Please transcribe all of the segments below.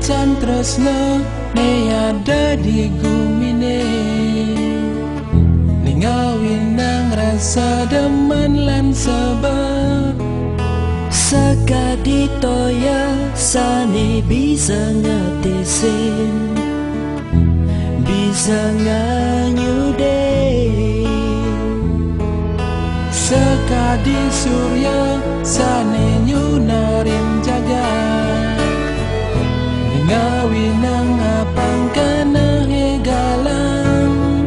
macan tresno ne ada di gumine, ningawin nang rasa demen lan sebab Sakadi toya sane bisa ngatesin, bisa nganyude. sekadi surya sane nyunarin jaga, ningawin nang apang kana hegalang,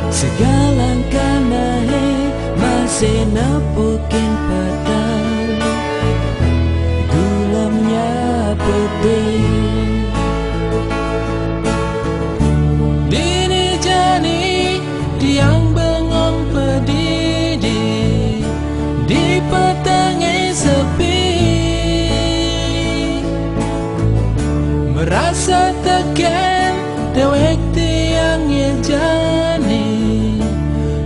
Segalang kana he masih napukin padang, gulamnya putih. dini jani tiang bengong pedidi di petangai sepi, merasa teken dewek tiang ye jani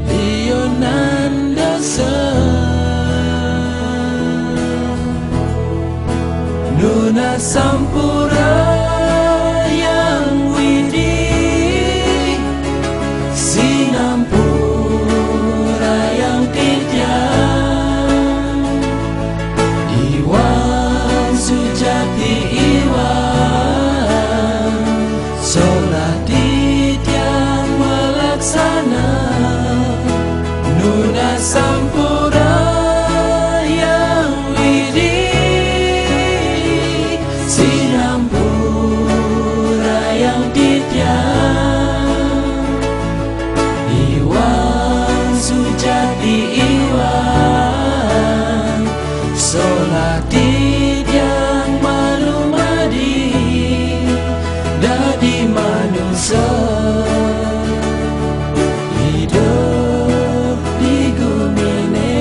lionan dosa nuna sampura yang widi sinampura yang tijang iwan sujati iwan sholat tijang melaksana nuna sampura yang widi sinampura yang tijang iwan sujati iwan sholat tijang malumadi dadi manusia hidup di gumine.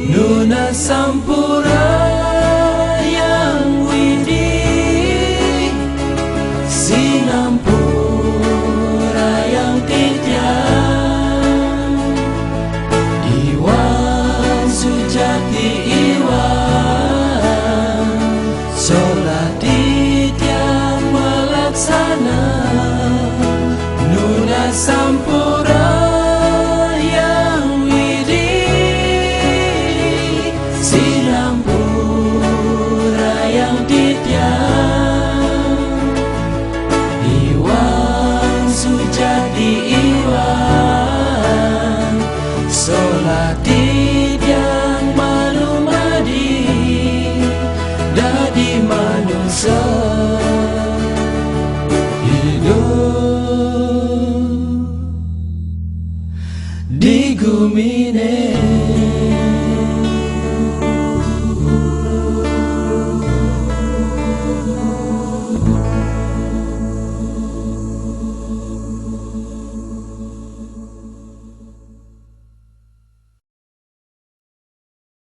Nuna sampura yang widi sinampura yang tijang iwan sujati iwan sholat tijang melaksana nuna sampura sinampura yang tijang iwan sujati iwan sholat tijang malumadi dadi manusia hidup di gumine.